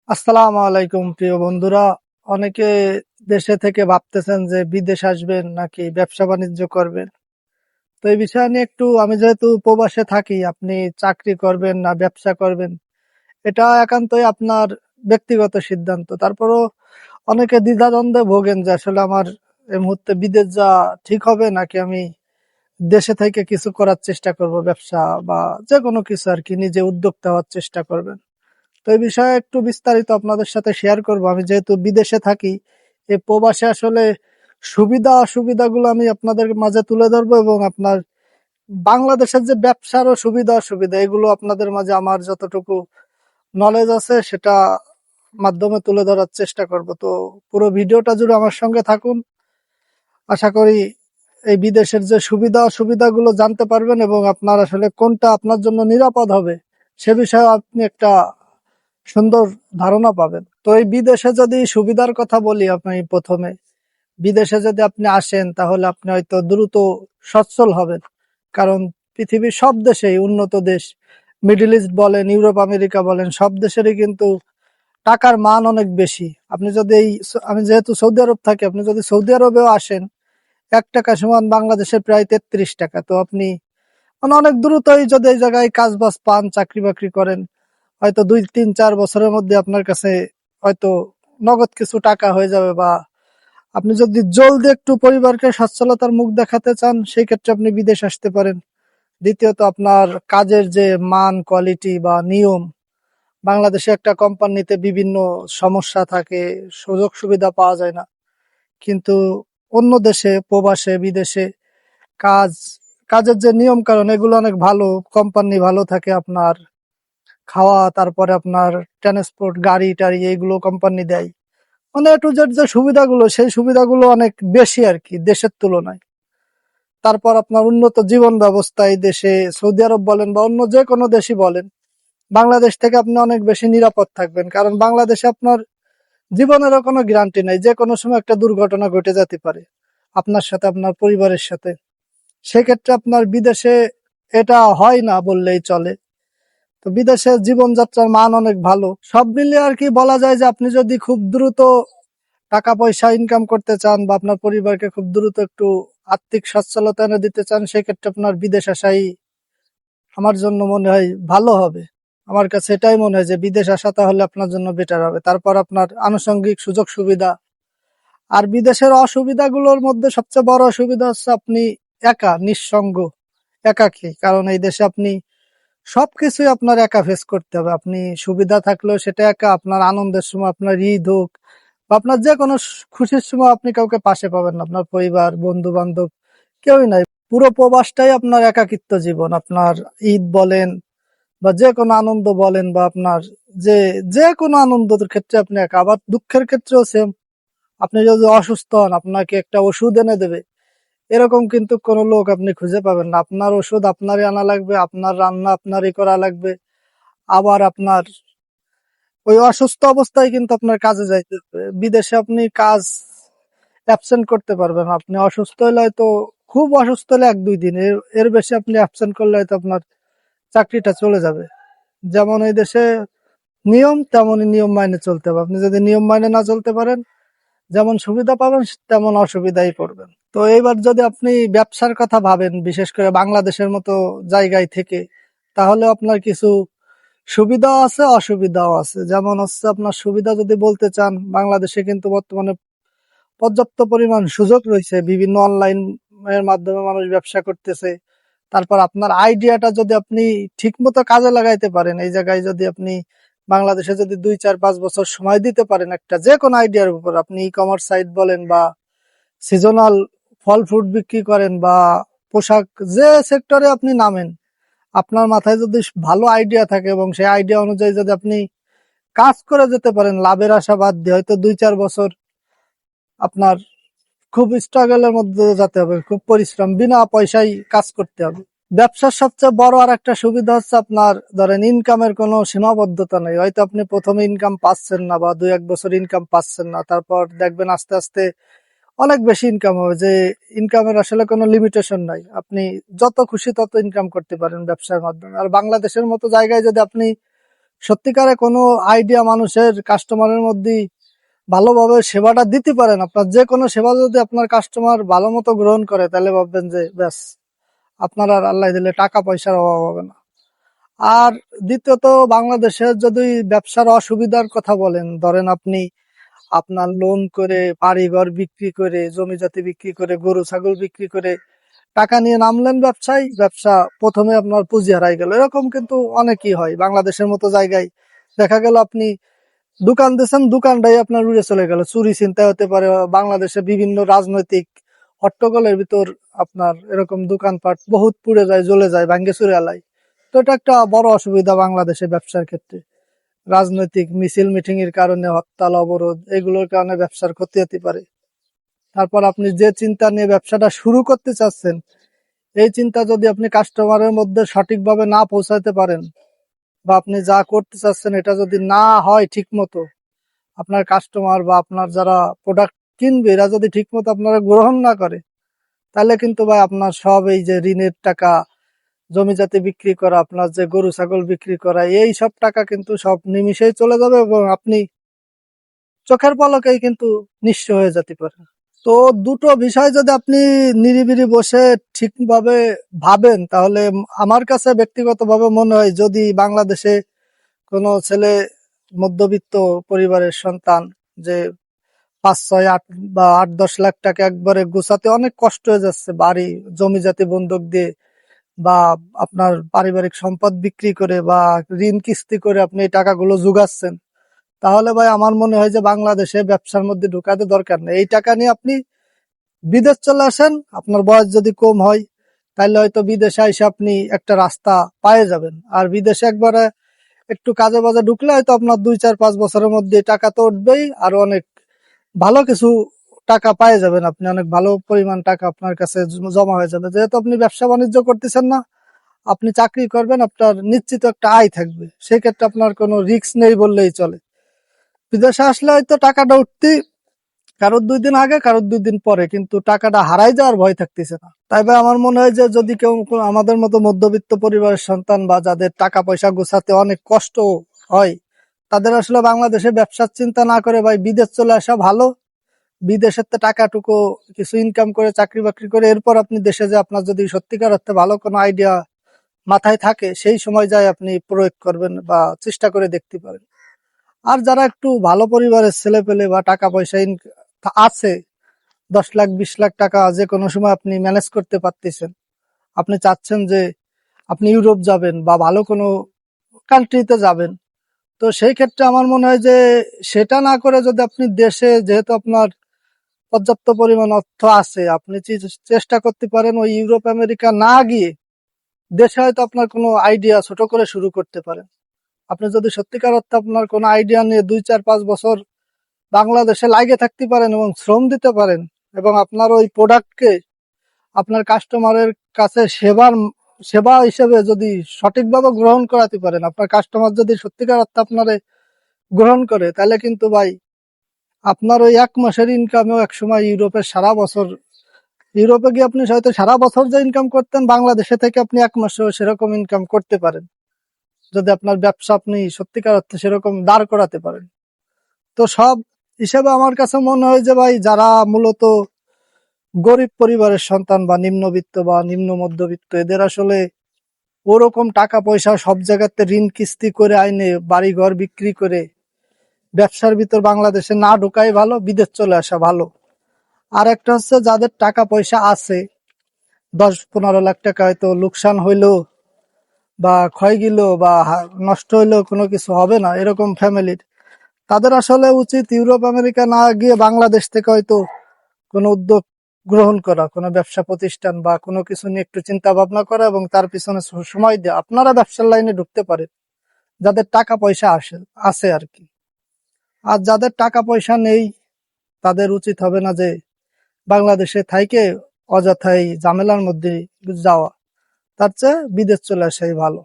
আসসালামু আলাইকুম প্রিয় বন্ধুরা। অনেকে দেশে থেকে ভাবতেছেন যে বিদেশ আসবেন নাকি ব্যবসা বাণিজ্য করবেন। তো এই বিষয় নিয়ে একটু, আমি যেহেতু প্রবাসে থাকি, আপনি চাকরি করবেন না ব্যবসা করবেন এটা একান্তই আপনার ব্যক্তিগত সিদ্ধান্ত। তারপরও অনেকে দ্বিধাদ্বন্দ্বে ভোগেন যে আসলে আমার এই মুহূর্তে বিদেশ যাওয়া ঠিক হবে নাকি আমি দেশে থেকে কিছু করার চেষ্টা করব, ব্যবসা বা যে কোনো কিছু আর কি, নিজে উদ্যোক্তা হওয়ার চেষ্টা করবেন। তো এই বিষয়ে একটু বিস্তারিত আপনাদের সাথে শেয়ার করব। আমি যেহেতু বিদেশে থাকি, এই প্রবাসে আসলে সুবিধা অসুবিধাগুলো আমি আপনাদের মাঝে তুলে ধরবো, এবং আপনার বাংলাদেশের যে ব্যবসার ও সুবিধা অসুবিধা এগুলো আপনাদের মাঝে আমার যতটুকু নলেজ আছে সেটা মাধ্যমে তুলে ধরার চেষ্টা করব। তো পুরো ভিডিওটা জুড়ে আমার সঙ্গে থাকুন। আশা করি এই বিদেশের যে সুবিধা অসুবিধাগুলো জানতে পারবেন, এবং আপনার আসলে কোনটা আপনার জন্য নিরাপদ হবে সে বিষয়ে আপনি একটা সুন্দর ধারণা পাবেন। তো এই বিদেশে যদি সুবিধার কথা বলি, আপনি প্রথমে বিদেশে যদি আপনি আসেন তাহলে আপনি হয়তো দ্রুত সচ্ছল হবেন। কারণ পৃথিবীর সব দেশেই, উন্নত দেশ, মিডল ইস্ট বলেন, ইউরোপ আমেরিকা বলেন, সব দেশেরই কিন্তু টাকার মান অনেক বেশি। আপনি যদি আমি যেহেতু সৌদি আরব থাকি, আপনি যদি সৌদি আরবেও আসেন, 1 টাকা সমান বাংলাদেশের প্রায় 33 টাকা। তো আপনি মানে অনেক দ্রুতই যদি এই জায়গায় কাজ বাজ পান, চাকরি বাকরি করেন, হয়তো 2 3 4 বছরের মধ্যে আপনার কাছে হয়তো নগদ কিছু টাকা হয়ে যাবে। বা আপনি যদি জলদি একটু পরিবারকে সচ্ছলতার মুখ দেখাতে চান, সেই ক্ষেত্রে আপনি বিদেশ আসতে পারেন। দ্বিতীয়ত, আপনার কাজের যে মান, কোয়ালিটি বা নিয়ম, বাংলাদেশে একটা কোম্পানিতে বিভিন্ন সমস্যা থাকে, সুযোগ সুবিধা পাওয়া যায় না। কিন্তু অন্য দেশে, প্রবাসে, বিদেশে কাজ কাজের যে নিয়ম কানুন এগুলো অনেক ভালো, কোম্পানি ভালো থাকে, আপনার খাওয়া, তারপরে আপনার ট্রান্সপোর্ট, গাড়ি টাড়ি এইগুলো কোম্পানি দেয়। মানে এ টু জেড যে সুবিধাগুলো, সেই সুবিধাগুলো অনেক বেশি আর কি দেশের তুলনায়। তারপর আপনার উন্নত জীবন ব্যবস্থা এই দেশে, সৌদি আরব বলেন বা অন্য যে কোনো দেশই বলেন, বাংলাদেশ থেকে আপনি অনেক বেশি নিরাপদ থাকবেন। কারণ বাংলাদেশে আপনার জীবনেরও কোনো গ্যারান্টি নাই, যে কোনো সময় একটা দুর্ঘটনা ঘটে যেতে পারে আপনার সাথে, আপনার পরিবারের সাথে। সেক্ষেত্রে আপনার বিদেশে এটা হয় না বললেই চলে। তো বিদেশে জীবনযাত্রার মান অনেক ভালো। সব মিলিয়ে আর কি বলা যায় যে আপনি যদি খুব দ্রুত টাকা পয়সা ইনকাম করতে চান বা আপনার পরিবারকে খুব দ্রুত একটু আর্থিক সচ্ছলতা এনে দিতে চান, সেক্ষেত্রে আপনার বিদেশ আসাই আমার জন্য মনে হয় ভালো হবে। আমার কাছে এটাই মনে হয় যে বিদেশ আসা তাহলে আপনার জন্য বেটার হবে। তারপর আপনার আনুষঙ্গিক সুযোগ সুবিধা। আর বিদেশের অসুবিধাগুলোর মধ্যে সবচেয়ে বড় অসুবিধা হচ্ছে আপনি একা, নিঃসঙ্গ, একাকী। কারণ এই দেশে আপনি সবকিছুই আপনার একা ফেস করতে হবে। আপনি সুবিধা থাকলেও সেটা একা, আপনার আনন্দের সময়, আপনার ঈদ হোক বা আপনার যে কোনো খুশির সময় আপনি কাউকে পাশে পাবেন না, আপনার পরিবার, বন্ধু বান্ধব কেউই নাই। পুরো প্রবাসটাই আপনার একাকিত্ব জীবন। আপনার ঈদ বলেন বা যে কোনো আনন্দ বলেন, বা আপনার যে যে কোনো আনন্দের ক্ষেত্রে আপনি একা। আবার দুঃখের ক্ষেত্রেও সেম। আপনি যদি অসুস্থ হন, আপনাকে একটা ওষুধ এনে দেবে, এরকম কিন্তু কোনো লোক আপনি খুঁজে পাবেন না। আপনার ওষুধ আপনারই আনা লাগবে, আপনার রান্না আপনারই করা লাগবে। আবার আপনার ওই অসুস্থ অবস্থায় কিন্তু আপনার কাজে যাইতে হবে। বিদেশে আপনি কাজ অ্যাবসেন্ট করতে পারবেন না। আপনি অসুস্থ হলে হয়তো, খুব অসুস্থ হলে 1 2 দিন, এর এর বেশি আপনি অ্যাবসেন্ট করলে হয়তো আপনার চাকরিটা চলে যাবে। যেমন এই দেশে নিয়ম, তেমনই নিয়ম মাইনে চলতে হবে। আপনি যদি নিয়ম মাইনে না চলতে পারেন, যেমন সুবিধা পাবেন তেমন অসুবিধাই পড়বেন। তো এইবার যদি আপনি ব্যবসার কথা ভাবেন, বিশেষ করে বাংলাদেশের মতো জায়গায় থেকে, তাহলে আপনার কিছু সুবিধাও আছে, অসুবিধাও আছে। যেমন হচ্ছে, আপনার সুবিধা যদি বলতে চান, বাংলাদেশে কিন্তু বর্তমানে পর্যাপ্ত পরিমাণ সুযোগ রয়েছে, বিভিন্ন অনলাইন এর মাধ্যমে মানুষ ব্যবসা করতেছে। তারপর আপনার আইডিয়াটা যদি আপনি ঠিক মতো কাজে লাগাইতে পারেন, এই জায়গায় যদি আপনি বাংলাদেশে যদি 2 4 5 বছর সময় দিতে পারেন একটা যে কোনো আইডিয়ার উপর, আপনি ই কমার্স সাইট বলেন বা সিজনাল ফল ফ্রুট বিক্রি করেন বা পোশাক, যে সেক্টরে আপনি নামেন, আপনার মাথায় যদি ভালো আইডিয়া থাকে এবং সেই আইডিয়া অনুযায়ী যদি আপনি কাজ করে যেতে পারেন, লাভের আশা বাদ দিয়ে, হয়তো 2 4 বছর আপনার খুব স্ট্রাগলের মধ্যে যেতে হবে, খুব পরিশ্রম, বিনা পয়সায় কাজ করতে হবে। ব্যবসার সবচেয়ে বড় আর একটা সুবিধা হচ্ছে, আপনার ধরেন ইনকামের কোনো সীমাবদ্ধতা নেই। হয়তো আপনি প্রথমে ইনকাম পাচ্ছেন না বা 2 1 বছর ইনকাম পাচ্ছেন না, তারপর দেখবেন আস্তে আস্তে অনেক বেশি ইনকাম হবে। যে ইনকামের আসলে কোনো লিমিটেশন নাই, আপনি যত খুশি তত ইনকাম করতে পারেন ব্যবসার মাধ্যমে। আর বাংলাদেশের মতো জায়গায় যদি আপনি সত্যিকারে কোনো আইডিয়া মানুষের কাস্টমারের মধ্যে ভালোভাবে সেবাটা দিতে পারেন, আপনার যে কোনো সেবা যদি আপনার কাস্টমার ভালো মতো গ্রহণ করে, তাহলে ভাববেন যে ব্যাস, আপনার আর আল্লাহ দিলে টাকা পয়সার অভাব হবে না। আর দ্বিতীয়ত, বাংলাদেশের যদি ব্যবসার অসুবিধার কথা বলেন, ধরেন আপনি আপনার লোন করে, বাড়িঘর বিক্রি করে, জমি জাতি বিক্রি করে, গরু ছাগল বিক্রি করে টাকা নিয়ে নামলেন ব্যবসায়, ব্যবসা প্রথমে আপনার পুঁজি হারাই গেল, এরকম কিন্তু অনেকই হয় বাংলাদেশের মতো জায়গায়। দেখা গেল আপনি দোকান দিয়েছেন, দোকানটাই আপনার উড়ে চলে গেল, চুরি ছিনতাই হতে পারে। বাংলাদেশে বিভিন্ন রাজনৈতিক হট্টগোলের ভিতর আপনার এরকম দোকানপাট বহুত পুড়ে যায়, জ্বলে যায়, ভাঙ্গে চুরে আলাই। তো এটা একটা বড় অসুবিধা বাংলাদেশে ব্যবসার ক্ষেত্রে। রাজনৈতিক মিছিল মিটিং এর কারণে, হরতাল অবরোধ, এগুলোর কারণে ব্যবসার ক্ষতি হতে পারে। তারপর আপনি যে চিন্তা নিয়ে ব্যবসাটা শুরু করতে চাচ্ছেন, এই চিন্তা যদি আপনি কাস্টমারের মধ্যে সঠিকভাবে না পৌঁছাতে পারেন, বা আপনি যা করতে চাচ্ছেন এটা যদি না হয় ঠিক মতো, আপনার কাস্টমার বা আপনার যারা প্রোডাক্ট কিনবে এরা যদি ঠিক মতো আপনারা গ্রহণ না করে, তাহলে কিন্তু ভাই আপনার সব এই যে ঋণের টাকা, জমি জাতি বিক্রি করা, আপনার যে গরু ছাগল বিক্রি করা, এই সব টাকা কিন্তু সব নিমিষেই চলে যাবে, এবং আপনি চোখের পলকেই কিন্তু নিঃস্ব হয়ে যেতে পারেন। তো দুটো বিষয় যদি আপনি নিরিবিলি বসে ঠিকভাবে ভাবেন, তাহলে আমার কাছে ব্যক্তিগতভাবে মনে হয়, যদি বাংলাদেশে কোনো ছেলে মধ্যবিত্ত পরিবারের সন্তান, যে 5, 6, 8 বা 8, 10 লাখ টাকা একবারে গোছাতে অনেক কষ্ট হয়ে যাচ্ছে, বাড়ি জমি জাতি বন্ধক দিয়ে বা আপনার পারিবারিক সম্পদ বিক্রি করে বা ঋণ কিস্তি করে আপনি এই টাকাগুলো জোগাচ্ছেন, তাহলে ভাই আমার মনে হয় যে বাংলাদেশে ব্যবসার মধ্যে ঢুকাতে দরকার নেই। এই টাকা নিয়ে আপনি বিদেশ চলে আসেন, আপনার বয়স যদি কম হয়, তাহলে হয়তো বিদেশে এসে আপনি একটা রাস্তা পায়ে যাবেন। আর বিদেশে একবারে একটু কাজে বাজে ঢুকলে হয়তো আপনার 2, 4, 5 বছরের মধ্যে টাকা তো উঠবেই, আর অনেক ভালো কিছু টাকা পায়ে যাবেন, আপনি অনেক ভালো পরিমাণ টাকা আপনার কাছে জমা হয়ে যাবে। যেহেতু আপনি ব্যবসা বাণিজ্য করতেছেন না, আপনি চাকরি করবেন, আপনার নিশ্চিত একটা আয় থাকবে, সেক্ষেত্রে আপনার কোনো রিস্ক নেই বললেই চলে। বিদেশে আসলে হয়তো টাকাটা উঠতে কারোর 2 দিন আগে, কারোর 2 দিন পরে, কিন্তু টাকাটা হারাই যাওয়ার ভয় থাকতেছে না। তাই ভাই আমার মনে হয় যে যদি কেউ আমাদের মতো মধ্যবিত্ত পরিবারের সন্তান, বা যাদের টাকা পয়সা গোছাতে অনেক কষ্ট হয়, তাদের আসলে বাংলাদেশে ব্যবসার চিন্তা না করে ভাই বিদেশ চলে আসা ভালো। বিদেশের তো টাকাটুকু কিছু ইনকাম করে, চাকরি বাকরি করে, এরপর আপনি দেশে যে আপনার যদি সত্যিকার অর্থে ভালো কোনো আইডিয়া মাথায় থাকে, সেই সময় যায় আপনি প্রয়োগ করবেন বা চেষ্টা করে দেখতে পারেন। আর যারা একটু ভালো পরিবারের ছেলে পেলে বা টাকা পয়সা আছে, 10 লাখ 20 লাখ টাকা যে কোনো সময় আপনি ম্যানেজ করতে পারতেছেন, আপনি চাচ্ছেন যে আপনি ইউরোপ যাবেন বা ভালো কোনো কান্ট্রিতে যাবেন, তো সেই ক্ষেত্রে আমার মনে হয় যে সেটা না করে যদি আপনি দেশে, যেহেতু আপনার পর্যাপ্ত পরিমাণ অর্থ আছে, আপনি চেষ্টা করতে পারেন ওই ইউরোপ আমেরিকা না গিয়ে দেশে হয়তো আপনার কোনো আইডিয়া ছোট করে শুরু করতে পারেন। আপনি যদি সত্যিকার অর্থে আপনার কোনো আইডিয়া নিয়ে 2, 4, 5 বছর বাংলাদেশে লাগে থাকতে পারেন এবং শ্রম দিতে পারেন, এবং আপনার ওই প্রোডাক্টকে আপনার কাস্টমারের কাছে সেবা হিসেবে যদি সঠিকভাবে গ্রহণ করাতে পারেন, আপনার কাস্টমার যদি সত্যিকার অর্থে আপনারে গ্রহণ করে, তাহলে কিন্তু ভাই আপনার ওই 1 মাসের ইনকামেও একসময় ইউরোপে গিয়ে আপনি হয়তো সারা বছর যে ইনকাম করতেন, বাংলাদেশে থেকে আপনি 1 মাসেও সেরকম ইনকাম করতে পারেন, যদি আপনার ব্যবসা আপনি সত্যিকার অর্থে সেরকম দাঁড় করাতে পারেন। তো সব হিসেবে আমার কাছে মনে হয় যে ভাই, যারা মূলত গরিব পরিবারের সন্তান বা নিম্নবিত্ত বা নিম্ন মধ্যবিত্ত, এদের আসলে ওরকম টাকা পয়সা সব জায়গাতে ঋণ কিস্তি করে আইনে বাড়ি ঘর বিক্রি করে ব্যবসার ভিতর বাংলাদেশে না ঢোকাই ভালো, বিদেশ চলে আসা ভালো। আর একটা হচ্ছে, যাদের টাকা পয়সা আছে, 10-15 লাখ টাকা হয়তো লোকসান হইলো বা ক্ষয় গেল বা নষ্ট হইলেও কোনো কিছু হবে না, এরকম ফ্যামিলির, তাদের আসলে উচিত ইউরোপ আমেরিকা না গিয়ে বাংলাদেশ থেকে হয়তো কোনো উদ্যোগ গ্রহণ করা, কোনো ব্যবসা প্রতিষ্ঠান বা কোনো কিছু নিয়ে একটু চিন্তা ভাবনা করা, এবং তার পিছনে সময় দিয়ে আপনারা ব্যবসার লাইনে ঢুকতে পারেন, যাদের টাকা পয়সা আছে আর কি। আর যাদের টাকা পয়সা নেই, তাদের উচিত হবে না যে বাংলাদেশে থাইকে অযথাই ঝামেলার মধ্যে যাওয়া, তার চেয়ে বিদেশ চলে আসাই ভালো।